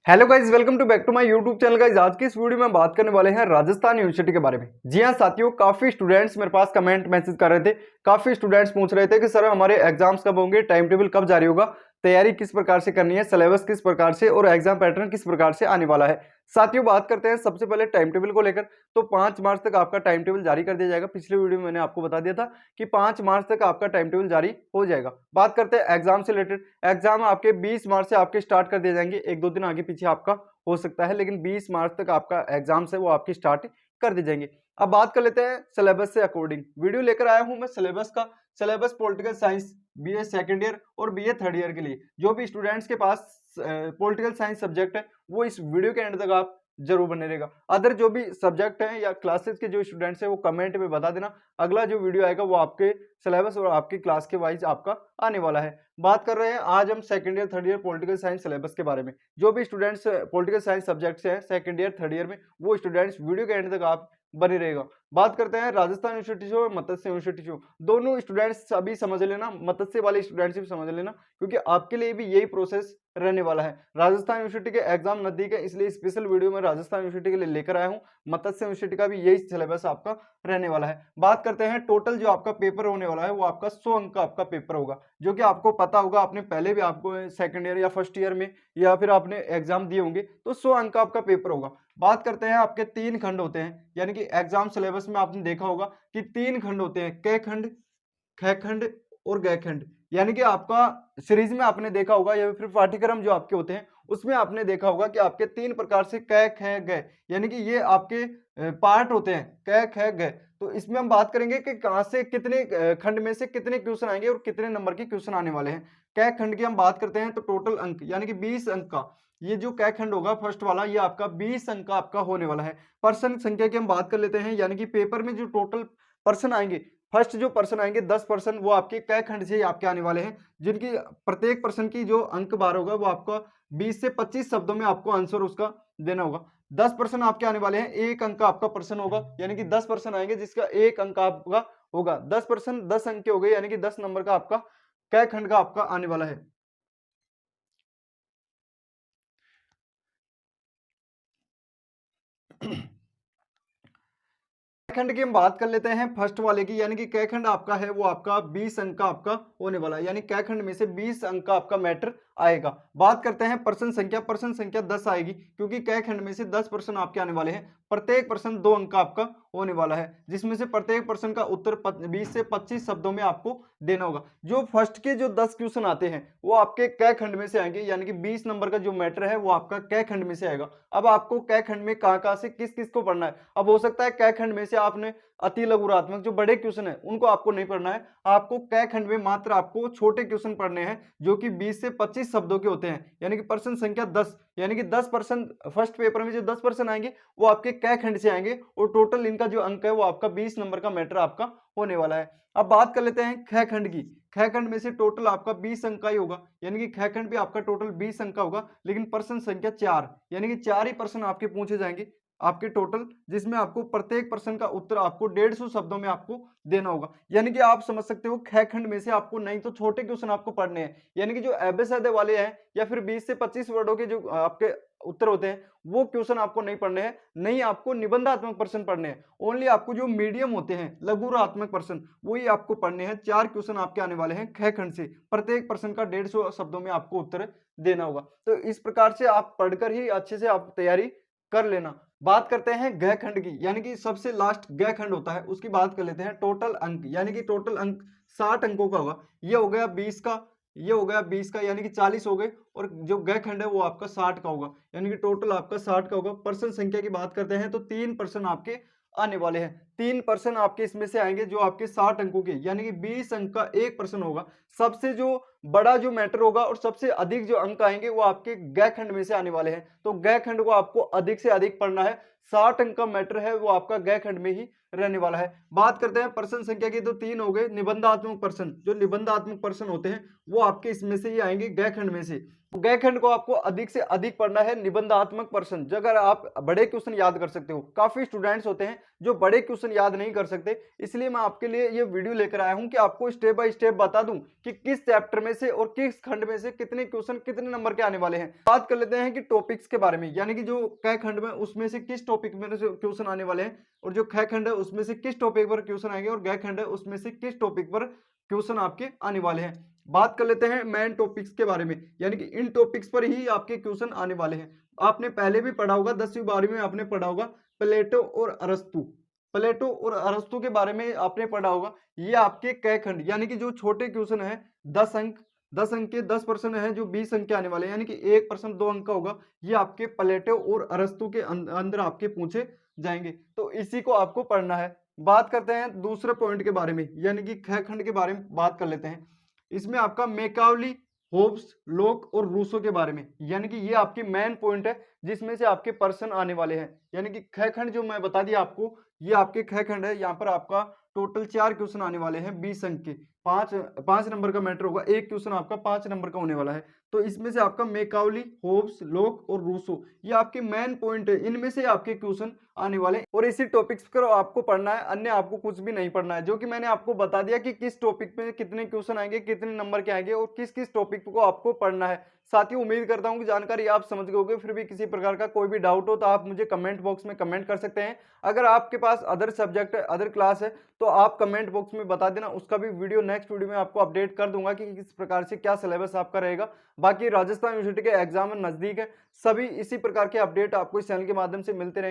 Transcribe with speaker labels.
Speaker 1: Hello guys, welcome to back to my YouTube channel guys. आज की इस video में बात करने वाले हैं राजस्थान यूनिवर्सिटी के बारे में। जी हाँ साथियों, काफी स्टूडेंट्स मेरे पास कमेंट मैसेज कर रहे थे। काफी स्टूडेंट्स पूछ रहे थे कि सर हमारे एग्जाम्स कब होंगे, टाइम टेबल कब जारी होगा, तैयारी किस प्रकार से करनी है, सिलेबस किस प्रकार से और एग्जाम पैटर्न किस प्रकार से आने वाला है। साथियों बात करते हैं सबसे पहले टाइम टेबल को लेकर। तो 5 मार्च तक आपका टाइम टेबल जारी कर दिया जाएगा। पिछले वीडियो में मैंने आपको बता दिया था कि 5 मार्च तक आपका टाइम टेबल जारी हो जाएगा। बात करते हैं एग्जाम से रिलेटेड। एग्जाम आपके 20 मार्च से आपके स्टार्ट कर दिए जाएंगे। एक दो दिन आगे पीछे आपका हो सकता है, लेकिन 20 मार्च तक आपका एग्जाम्स है वो आपकी स्टार्ट कर दी जाएंगे। अब बात कर लेते हैं सिलेबस से अकॉर्डिंग। वीडियो लेकर आया हूं मैं सिलेबस का। Syllabus political science BA second year और बीए थर्ड ईयर के लिए जो भी स्टूडेंट्स के पास पॉलिटिकल साइंस सब्जेक्ट है वो इस वीडियो के एंड तक आप जरूर बने रहेगा। अदर जो भी सब्जेक्ट हैं या क्लासेस के जो स्टूडेंट्स हैं वो कमेंट में बता देना। अगला जो वीडियो आएगा वो आपके सिलेबस और आपकी क्लास के वाइज आपका आने वाला है। बात कर रहे हैं आज हम second year third year political science syllabus के बारे में। जो भी स्टूडेंट्स पॉलिटिकल साइंस सब्जेक्ट से हैं सेकंड ईयर थर्ड ईयर में, वो स्टूडेंट्स वीडियो के एंड तक आप बने रहेगा। बात करते हैं राजस्थान यूनिवर्सिटी से और मत्स्य यूनिवर्सिटी से। दोनों स्टूडेंट्स अभी समझ लेना, मत्स्य वाले स्टूडेंट्स भी समझ लेना, क्योंकि आपके लिए भी यही प्रोसेस रहने वाला है। राजस्थान यूनिवर्सिटी के एग्जाम नजदीक है, इसलिए स्पेशल वीडियो में राजस्थान यूनिवर्सिटी के लिए लेकर आया हूं। मत्स्य यूनिवर्सिटी का भी यही सिलेबस आपका रहने वाला है। बात करते हैं टोटल जो आपका पेपर होने वाला है वो आपका 100 अंक का आपका पेपर होगा, जो कि आपको पता होगा। आपने पहले भी आपको सेकंड ईयर या फर्स्ट ईयर में या फिर आपने एग्जाम दिए होंगे, तो 100 अंक का आपका पेपर होगा। बात करते हैं आपके 3 खंड होते हैं, यानी कि एग्जाम सिलेबस में आपने देखा होगा कि 3 खंड होते हैं, क खंड, ख खंड और ग खंड। यानी कि आपका सीरीज में आपने देखा होगा या फिर पाठ्यक्रम जो आपके होते हैं उसमें आपने देखा होगा कि आपके 3 प्रकार से क ख ग, यानी कि ये आपके पार्ट होते हैं, क ख ग। तो इसमें हम बात करेंगे कि कहां से कितने खंड में से कितने क्वेश्चन आएंगे और कितने नंबर के क्वेश्चन आने वाले हैं। क खंड की हम बात करते हैं तो टोटल अंक यानी कि 20 अंक का ये जो क खंड होगा फर्स्ट वाला, ये आपका 20 अंक का आपका होने वाला है। पर्सन संख्या की हम बात कर लेते हैं, यानी कि पेपर में जो टोटल पर्सन आएंगे, फर्स्ट जो पर्सन आएंगे 10% वो आपके क खंड से ही आपके आने वाले हैं, जिनकी प्रत्येक पर्सन की जो अंक बार होगा वो आपका 20 से 25 शब्दों में आपको आंसर उसका देना होगा। 10% आपके आने वाले हैं, एक अंक का आपका पर्सन होगा, यानी कि 10% आएंगे जिसका एक अंक आपका होगा। 10% 10 अंक के हो गए, यानी कि 10 नंबर का आपका क खंड का आपका आने वाला है। खंड की हम बात कर लेते हैं फर्स्ट वाले की, यानी कि क खंड आपका है वो आपका 20 अंक का आपका होने वाला है, यानी क खंड में से 20 अंक का आपका मैटर आएगा। बात करते हैं पर्सन संख्या 10 आएगी, क्योंकि क खंड में से 10% आपके आने वाले हैं। प्रत्येक पर्सन 2 अंक का आपका होने वाला है, जिसमें से प्रत्येक पर्सन का उत्तर 20 से 25 शब्दों में आपको देना होगा। जो फर्स्ट के जो 10 क्वेश्चन आते हैं वो आपके क खंड में से आएंगे, यानी कि 20 नंबर का जो मैटर है वो आपका क खंड में से आएगा। अब आपको क खंड में कहां से किस किस को पढ़ना है। अब हो सकता है क खंड में से आपने अति लघुरात्मक जो बड़े क्वेश्चन है उनको आपको नहीं पढ़ना है। आपको क खंड में मात्र आपको छोटे क्वेश्चन पढ़ने हैं, जो कि 20 से 25 शब्दों के होते हैं, यानी कि पर्सन संख्या 10, यानी कि 10% फर्स्ट पेपर में जो 10% आएंगे वो आपके क खंड से आएंगे, और टोटल इनका जो अंक है वो आपका 20 नंबर का मैटर आपका होने वाला है। अब बात कर लेते हैं ख खंड की। ख खंड में से टोटल आपका 20 अंक का ही होगा, यानी कि ख खंड भी आपका टोटल 20 अंक का होगा, लेकिन पर्सन संख्या 4, यानी कि 4 ही पर्सन आपके पूछे जाएंगे आपके टोटल, जिसमें आपको प्रत्येक प्रश्न का उत्तर आपको 150 शब्दों में आपको देना होगा। यानी कि आप समझ सकते हो ख खंड में से आपको नहीं तो छोटे क्वेश्चन आपको पढ़ने हैं, यानी कि जो एबेसैडे वाले हैं या फिर 20 से 25 वर्डों के जो आपके उत्तर होते हैं वो क्वेश्चन आपको नहीं पढ़ने हैं। नहीं आपको निबंधात्मक प्रश्न पढ़ने हैं, ओनली आपको जो मीडियम होते हैं लघुरात्मक प्रश्न वही आपको पढ़ने हैं। 4 क्वेश्चन आपके आने वाले हैं ख खंड से, प्रत्येक प्रश्न का 150 शब्दों में आपको उत्तर देना होगा। तो इस प्रकार से आप पढ़कर ही अच्छे से आप तैयारी कर लेना। बात करते हैं ग खंड की, यानी कि सबसे लास्ट ग खंड होता है, उसकी बात कर लेते हैं। टोटल अंक, यानी कि टोटल अंक 60 अंकों का होगा। ये हो गया 20 का, ये हो गया 20 का, यानी कि 40 हो गए, और जो ग खंड है वो आपका 60 का होगा, यानी कि टोटल आपका 60 का होगा। पर्सन संख्या की बात करते हैं तो 3% आपके आने वाले हैं। 3% आपके इसमें से आएंगे जो आपके 60 अंकों के, यानी कि 20 अंक का 1% होगा। सबसे जो बड़ा जो मैटर होगा और सबसे अधिक जो अंक आएंगे वो आपके ग खंड में से आने वाले हैं। तो ग खंड को आपको अधिक से अधिक पढ़ना है। 60 अंक का मैटर है वो आपका ग खंड में ही रहने वाला है। बात करते हैं पर्सन संख्या की, तो 3 हो गए। निबंधात्मक पर्सन, जो निबंधात्मक पर्सन होते हैं वो आपके इसमें से ही आएंगे, ग खंड में से। ग खंड को आपको अधिक से अधिक पढ़ना है। निबंधात्मक पर्सन, जो अगर आप बड़े क्वेश्चन याद कर सकते हो, काफी स्टूडेंट्स होते हैं जो बड़े क्वेश्चन याद नहीं कर सकते, इसलिए मैं आपके लिए ये वीडियो लेकर आया हूं कि आपको स्टेप बाय स्टेप बता दूं कि किस चैप्टर में से और किस खंड में से कितने क्वेश्चन कितने नंबर के आने वाले हैं। बात कर लेते हैं कि टॉपिक्स के बारे में, यानी कि जो क खंड में उसमें से किस टॉपिक में से क्वेश्चन आने वाले हैं, और जो ख खंड है उसमें से किस टॉपिक पर क्वेश्चन आएंगे, और ग खंड है उसमें से किस टॉपिक पर क्वेश्चन आपके आने वाले हैं। बात कर लेते हैं मेन टॉपिक्स के बारे में, यानी कि इन टॉपिक्स पर ही आपके क्वेश्चन आने वाले हैं। आपने पहले भी पढ़ा होगा, 10वीं 12वीं में आपने पढ़ा होगा प्लेटो और अरस्तु। प्लेटो और अरस्तु के बारे में आपने पढ़ा होगा। ये आपके क खंड, यानी कि जो छोटे क्वेश्चन है 10 अंक के 10 प्रश्न है, जो 20 अंक के आने वाले हैं, यानी कि एक प्रश्न 2 अंक का होगा। ये आपके प्लेटो और अरस्तु के अंदर आपके पूछे जाएंगे, तो इसी को आपको पढ़ना है। बात करते हैं दूसरे पॉइंट के बारे में, यानी कि ख खंड के बारे में बात कर लेते हैं। इसमें आपका मैकावली, होब्स, लोक और रूसो के बारे में, यानी कि ये आपकी मेन पॉइंट है जिसमें से आपके प्रश्न आने वाले हैं। यानी कि ख खंड जो मैं बता दिया आपको, ये आपके ख खंड है। यहाँ पर आपका टोटल 4 क्वेश्चन आने वाले हैं 20 अंक के। 5 नंबर का मैटर होगा, एक क्वेश्चन आपका 5 नंबर का होने वाला है। तो इसमें से आपका मैकावली, होब्स, लोक और रूसो ये आपके मेन पॉइंट है, इनमें से आपके क्वेश्चन आने वाले हैं और इसी टॉपिक्स पर आपको पढ़ना है, अन्य आपको कुछ भी नहीं पढ़ना है। जो कि मैंने आपको बता दिया कि किस टॉपिक पे कितने क्वेश्चन आएंगे, कितने नंबर के आएंगे और किस किस टॉपिक को आपको पढ़ना है। साथियों, उम्मीद करता हूं कि जानकारी आप समझ गए होंगे। फिर भी किसी प्रकार का कोई भी डाउट हो तो आप मुझे कमेंट बॉक्स में कमेंट कर सकते हैं। अगर आपके पास अदर सब्जेक्ट है, अदर क्लास है, तो आप कमेंट बॉक्स में बता देना, उसका भी वीडियो नेक्स्ट वीडियो में आपको अपडेट कर दूंगा कि किस प्रकार से क्या सिलेबस आपका रहेगा। बाकी राजस्थान यूनिवर्सिटी के एग्जाम नजदीक है, सभी इसी प्रकार के अपडेट आपको इस चैनल के माध्यम से मिलते रहेंगे।